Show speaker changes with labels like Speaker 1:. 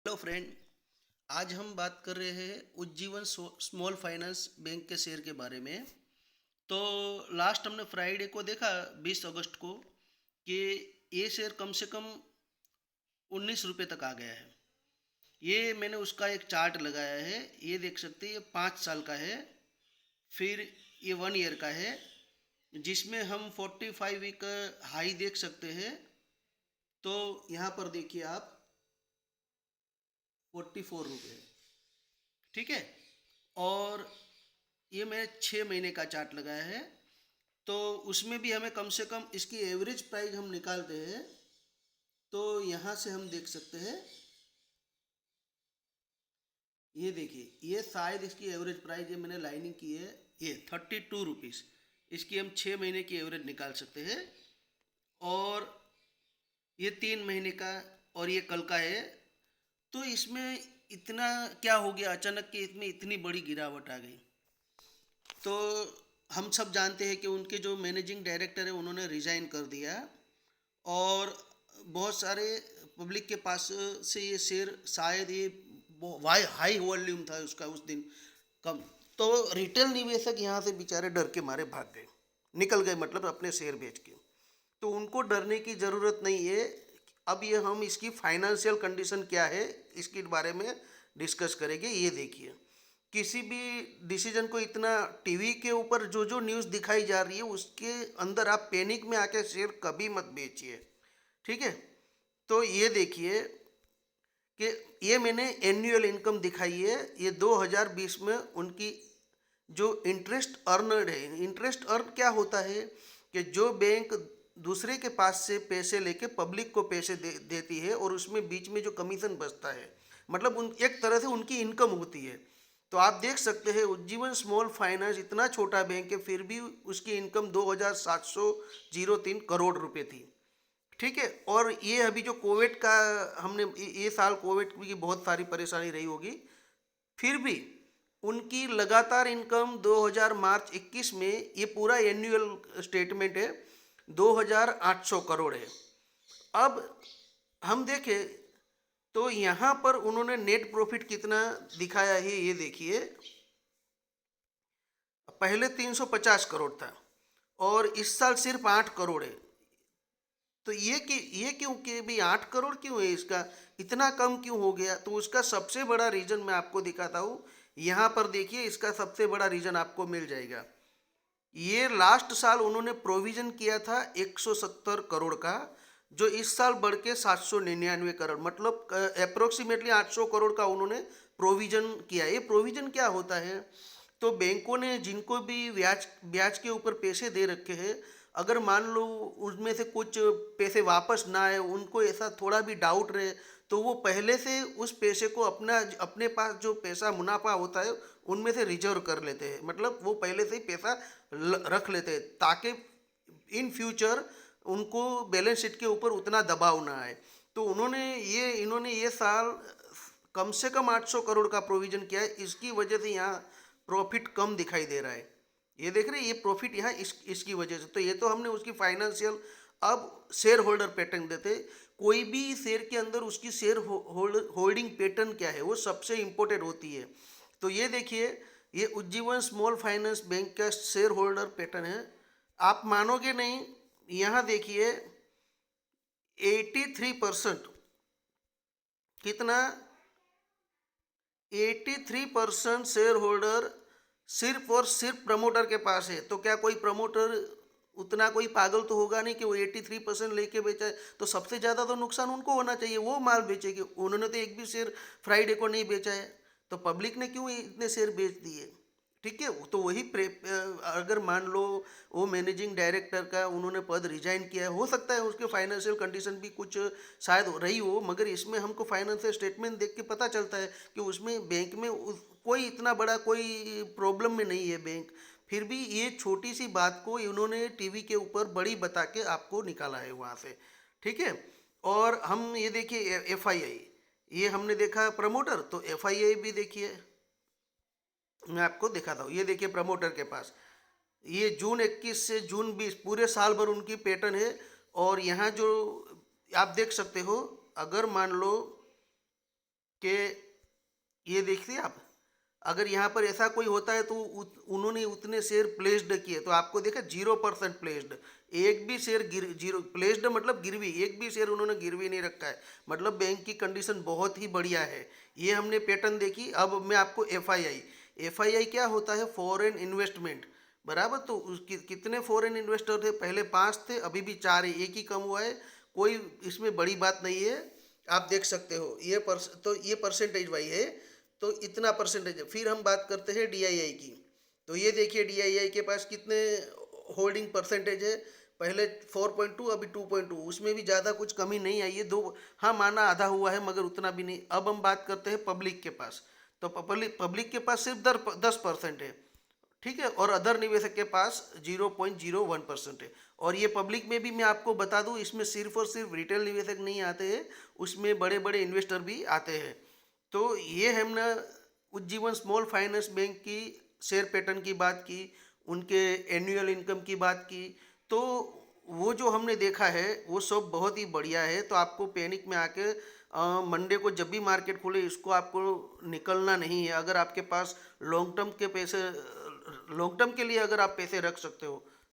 Speaker 1: Hello friend. आज हम बात कर रहे हैं उज्जीवन स्मॉल फाइनेंस बैंक के शेयर के बारे में। तो लास्ट हमने फ्राइडे को देखा 20 अगस्त को कि ये शेयर कम से कम 19 रुपये तक आ गया है। ये मैंने उसका एक चार्ट लगाया है, ये देख सकते हैं। ये 5 साल का है, फिर ये 1 ईयर का है, जिसमें हम 45 वीक हाई देख सकते हैं। तो यहाँ पर देखिए आप, 44 रुपये, ठीक है। और ये मैंने 6 महीने का चार्ट लगाया है, तो उसमें भी हमें कम से कम इसकी एवरेज प्राइस हम निकालते हैं। तो यहाँ से हम देख सकते हैं, ये देखिए, ये शायद इसकी एवरेज प्राइस, ये मैंने लाइनिंग की है, ये 32 रुपीज़। इसकी हम 6 महीने की एवरेज निकाल सकते हैं। और ये 3 महीने का, और ये कल का है। तो इसमें इतना क्या हो गया अचानक कि इसमें इतनी बड़ी गिरावट आ गई। तो हम सब जानते हैं कि उनके जो मैनेजिंग डायरेक्टर है उन्होंने रिज़ाइन कर दिया, और बहुत सारे पब्लिक के पास से ये शेयर, शायद ये हाई वॉल्यूम था उसका उस दिन, कम। तो रिटेल निवेशक यहाँ से बेचारे डर के मारे भाग गए, निकल गए, मतलब अपने शेयर बेच के। तो उनको डरने की ज़रूरत नहीं है। अब ये हम इसकी फाइनेंशियल कंडीशन क्या है इसके बारे में डिस्कस करेंगे। ये देखिए, किसी भी डिसीजन को इतना टीवी के ऊपर जो जो न्यूज़ दिखाई जा रही है उसके अंदर आप पैनिक में आके शेयर कभी मत बेचिए, ठीक है। तो ये देखिए कि ये मैंने एनुअल इनकम दिखाई है, ये 2020 में उनकी जो इंटरेस्ट अर्नड है। इंटरेस्ट अर्न क्या होता है कि जो बैंक दूसरे के पास से पैसे लेके पब्लिक को पैसे देती है, और उसमें बीच में जो कमीशन बचता है, मतलब उन एक तरह से उनकी इनकम होती है। तो आप देख सकते हैं उज्जीवन स्मॉल फाइनेंस इतना छोटा बैंक है, फिर भी उसकी इनकम 2703 करोड़ रुपए थी, ठीक है। और ये अभी जो कोविड का, हमने ये साल कोविड की बहुत सारी परेशानी रही होगी, फिर भी उनकी लगातार इनकम 2000 मार्च 21 में, ये पूरा एनुअल स्टेटमेंट है, 2800 करोड़ है। अब हम देखें तो यहाँ पर उन्होंने नेट प्रॉफिट कितना दिखाया है, ये देखिए। पहले 350 करोड़ था, और इस साल सिर्फ 8 करोड़ है। तो ये क्यों कि भी 8 करोड़ क्यों है, इसका इतना कम क्यों हो गया? तो उसका सबसे बड़ा रीज़न मैं आपको दिखाता हूँ। यहाँ पर देखिए, इसका सबसे बड़ा रीज़न आपको मिल जाएगा। ये लास्ट साल उन्होंने प्रोविज़न किया था 170 करोड़ का, जो इस साल बढ़ के 799 करोड़, मतलब अप्रोक्सीमेटली 800 करोड़ का उन्होंने प्रोविज़न किया। ये प्रोविज़न क्या होता है? तो बैंकों ने जिनको भी ब्याज ब्याज के ऊपर पैसे दे रखे हैं, अगर मान लो उसमें से कुछ पैसे वापस ना आए, उनको ऐसा थोड़ा भी डाउट रहे, तो वो पहले से उस पैसे को अपने पास जो पैसा मुनाफा होता है उनमें से रिजर्व कर लेते हैं। मतलब वो पहले से ही पैसा रख लेते हैं, ताकि इन फ्यूचर उनको बैलेंस शीट के ऊपर उतना दबाव ना आए। तो इन्होंने ये साल कम से कम 800 करोड़ का प्रोविजन किया है। इसकी वजह से यहाँ प्रॉफिट कम दिखाई दे रहा है। ये देख रहे हैं, ये प्रॉफिट यहाँ इसकी वजह से। तो ये तो हमने उसकी फाइनेंशियल। अब शेयर होल्डर पैटर्न देते, कोई भी शेयर के अंदर उसकी शेयर होल्डिंग पैटर्न क्या है, वो सबसे इम्पोर्टेंट होती है। तो ये देखिए, ये उज्जीवन स्मॉल फाइनेंस बैंक का शेयर होल्डर पैटर्न है। आप मानोगे नहीं, यहाँ देखिए 83%, कितना, 83% शेयर होल्डर सिर्फ और सिर्फ प्रमोटर के पास है। तो क्या कोई प्रमोटर उतना कोई पागल तो होगा नहीं कि वो 83% लेके बेचा है? तो सबसे ज़्यादा तो नुकसान उनको होना चाहिए, वो माल बेचेगी। उन्होंने तो एक भी शेयर फ्राइडे को नहीं बेचा है, तो पब्लिक ने क्यों इतने शेयर बेच दिए? ठीक है। तो वही अगर मान लो वो मैनेजिंग डायरेक्टर का उन्होंने पद रिजाइन किया है, हो सकता है उसके फाइनेंशियल कंडीशन भी कुछ शायद रही हो, मगर इसमें हमको फाइनेंशियल स्टेटमेंट देख के पता चलता है कि उसमें बैंक में कोई इतना बड़ा कोई प्रॉब्लम में नहीं है बैंक। फिर भी ये छोटी सी बात को इन्होंने टीवी के ऊपर बड़ी बता के आपको निकाला है वहाँ से, ठीक है। और हम ये देखिए एफआईआई, ये हमने देखा प्रमोटर, तो एफआईआई भी देखिए, मैं आपको दिखाता हूँ। ये देखिए प्रमोटर के पास, ये जून 21 से जून 20 पूरे साल भर उनकी पैटर्न है। और यहाँ जो आप देख सकते हो, अगर मान लो कि ये देखिए आप, अगर यहाँ पर ऐसा कोई होता है तो उन्होंने उतने शेयर प्लेस्ड किए तो आपको देखा 0% प्लेस्ड। एक भी शेयर जीरो प्लेस्ड मतलब गिरवी, एक भी शेयर उन्होंने गिरवी नहीं रखा है, मतलब बैंक की कंडीशन बहुत ही बढ़िया है। ये हमने पैटर्न देखी। अब मैं आपको एफआईआई क्या होता है, फॉरेन इन्वेस्टमेंट, बराबर। तो उसकी कितने फॉरेन इन्वेस्टर थे, पहले 5 थे, अभी भी 4 है, एक ही कम हुआ है, कोई इसमें बड़ी बात नहीं है। आप देख सकते हो तो ये परसेंटेज वाई है, तो इतना परसेंटेज है। फिर हम बात करते हैं डीआईआई की। तो ये देखिए डीआईआई के पास कितने होल्डिंग परसेंटेज है, पहले 4.2, अभी 2.2, उसमें भी ज़्यादा कुछ कमी नहीं आई है। दो, हाँ माना आधा हुआ है मगर उतना भी नहीं। अब हम बात करते हैं पब्लिक के पास। तो पब्लिक के पास सिर्फ 10% है, ठीक है, और अदर निवेशक के पास 0.01% है। और ये पब्लिक में भी मैं आपको बता दूं, इसमें सिर्फ और सिर्फ रिटेल निवेशक नहीं आते हैं, उसमें बड़े बड़े इन्वेस्टर भी आते हैं। तो ये हमने उज्जीवन स्मॉल फाइनेंस बैंक की शेयर पैटर्न की बात की, उनके एनुअल इनकम की बात की। तो वो जो हमने देखा है वो सब बहुत ही बढ़िया है। तो आपको पैनिक में आके मंडे को जब भी मार्केट खुले इसको आपको निकलना नहीं है। अगर आपके पास लॉन्ग टर्म के लिए अगर आप पैसे रख सकते हो